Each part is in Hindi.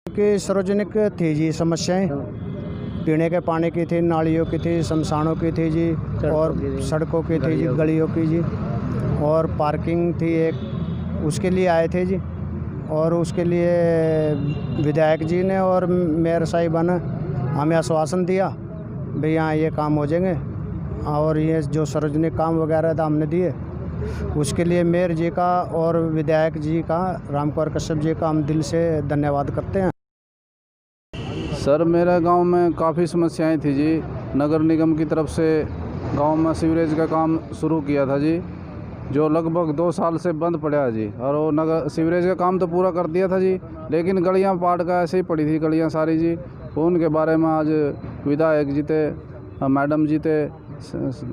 कि सार्वजनिक थी जी समस्याएं, पीने के पानी की थी, नालियों की थी, शमशानों की थी जी, और सड़कों की थी जी, गलियों की जी, और पार्किंग थी एक, उसके लिए आए थे जी। और उसके लिए विधायक जी ने और मेयर साहिबा ने हमें आश्वासन दिया भाई यहाँ ये काम हो जाएंगे, और ये जो सार्वजनिक काम वगैरह था हमने दिए, उसके लिए मेयर जी का और विधायक जी का, रामकुमार कश्यप जी का हम दिल से धन्यवाद करते हैं। सर, मेरे गांव में काफ़ी समस्याएं थी जी। नगर निगम की तरफ से गांव में सीवरेज का काम शुरू किया था जी, जो लगभग 2 साल से बंद पड़ा है जी। और वो नगर सीवरेज का काम तो पूरा कर दिया था जी, लेकिन गलियां पाट का ऐसे ही पड़ी थी गलियां सारी जी। उनके बारे में आज विधायक जी थे, मैडम जी थे,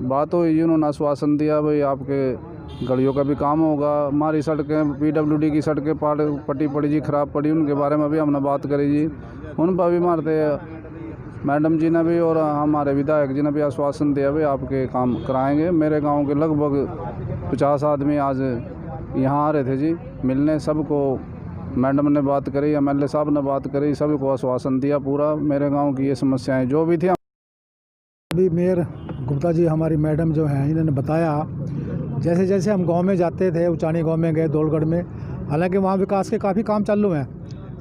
बात हुई जी। उन्होंने आश्वासन दिया भाई आपके गलियों का भी काम होगा। हमारी सड़कें PWD की सड़कें पटी पड़ी जी, ख़राब पड़ी, उनके बारे में भी हमने बात करी जी। उन पर भी मारते मैडम जी ने भी और हमारे विधायक जी ने भी आश्वासन दिया भाई आपके काम कराएंगे। मेरे गांव के लगभग 50 आदमी आज यहाँ आ रहे थे जी मिलने। सबको मैडम ने बात करी, MLA साहब ने बात करी, सभी को आश्वासन दिया पूरा। मेरे गांव की ये समस्याएं जो भी थी, अभी मेयर गुप्ता जी हमारी मैडम जो हैं, इन्होंने बताया जैसे जैसे हम गांव में जाते थे, उचानी गांव में गए, दौलगढ़ में, हालांकि वहाँ विकास के काफ़ी काम चालू हैं।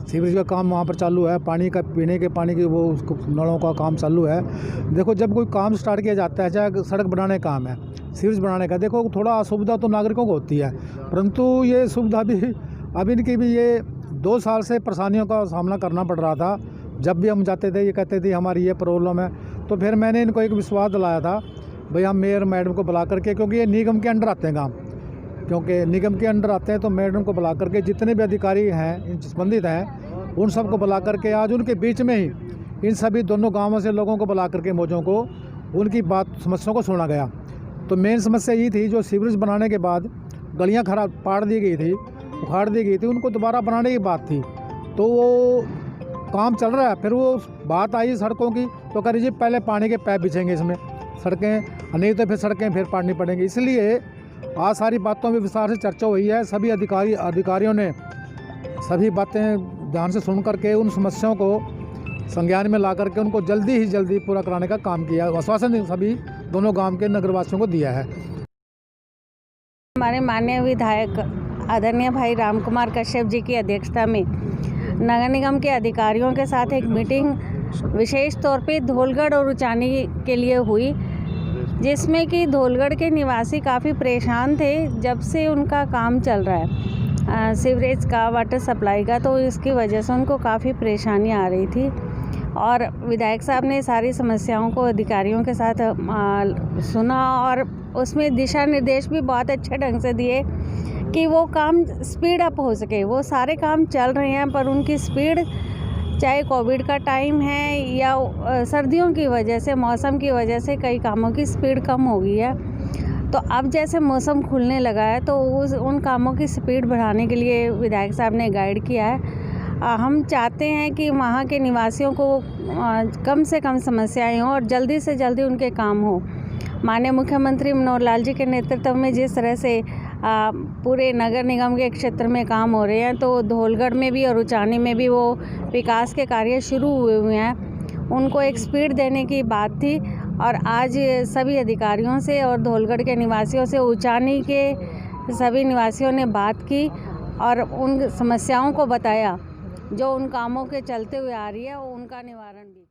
सीवरेज का काम वहाँ पर चालू है, पानी का, पीने के पानी की वो नलों का काम चालू है। देखो, जब कोई काम स्टार्ट किया जाता है, चाहे सड़क बनाने का काम है, सीवरेज बनाने का, देखो थोड़ा असुविधा तो नागरिकों को होती है, परंतु ये सुविधा भी अब इनकी भी ये 2 साल से परेशानियों का सामना करना पड़ रहा था। जब भी हम जाते थे ये कहते थे हमारी ये प्रॉब्लम है, तो फिर मैंने इनको एक विश्वास दिलाया था भाई हम मेयर मैडम को बुला करके, क्योंकि ये निगम के अंडर आते हैं काम, क्योंकि निगम के अंडर आते हैं, तो मैडम को बुला करके जितने भी अधिकारी हैं संबंधित हैं उन सबको बुला करके आज उनके बीच में ही इन सभी दोनों गांवों से लोगों को बुला करके मौजों को उनकी बात समस्याओं को सुना गया। तो मेन समस्या ये थी, जो सीवरेज बनाने के बाद गलियाँ खराब पाड़ दी गई थी, उखाड़ दी गई थी, उनको दोबारा बनाने की बात थी। तो वो काम चल रहा है, फिर वो बात आई सड़कों की, तो कह रही पहले पानी के पाइप बिछेंगे इसमें, सड़कें नहीं तो फिर सड़कें फिर पाड़नी पड़ेंगी। इसलिए आज सारी बातों में विस्तार से चर्चा हुई है। सभी अधिकारियों ने सभी बातें ध्यान से सुन करके उन समस्याओं को संज्ञान में ला करके उनको जल्दी ही जल्दी पूरा कराने का काम किया। आश्वासन सभी दोनों गांव के नगरवासियों को दिया है। हमारे माननीय विधायक आदरणीय भाई रामकुमार कश्यप जी की अध्यक्षता में नगर निगम के अधिकारियों के साथ एक मीटिंग विशेष तौर पे धौलगढ़ और उचानी के लिए हुई, जिसमें कि धौलगढ़ के निवासी काफ़ी परेशान थे जब से उनका काम चल रहा है सीवरेज का, वाटर सप्लाई का, तो इसकी वजह से उनको काफ़ी परेशानी आ रही थी। और विधायक साहब ने सारी समस्याओं को अधिकारियों के साथ सुना और उसमें दिशा निर्देश भी बहुत अच्छे ढंग से दिए कि वो काम स्पीड अप हो सके। वो सारे काम चल रहे हैं, पर उनकी स्पीड, चाहे कोविड का टाइम है या सर्दियों की वजह से, मौसम की वजह से कई कामों की स्पीड कम हो गई है। तो अब जैसे मौसम खुलने लगा है तो उन कामों की स्पीड बढ़ाने के लिए विधायक साहब ने गाइड किया है। हम चाहते हैं कि वहाँ के निवासियों को कम से कम समस्याएं हों और जल्दी से जल्दी उनके काम हो। माननीय मुख्यमंत्री मनोहर लाल जी के नेतृत्व में जिस तरह से पूरे नगर निगम के क्षेत्र में काम हो रहे हैं, तो धौलगढ़ में भी और उचानी में भी वो विकास के कार्य शुरू हुए हैं। उनको एक स्पीड देने की बात थी और आज सभी अधिकारियों से और धौलगढ़ के निवासियों से, उचानी के सभी निवासियों ने बात की और उन समस्याओं को बताया जो उन कामों के चलते हुए आ रही है, उनका निवारण भी।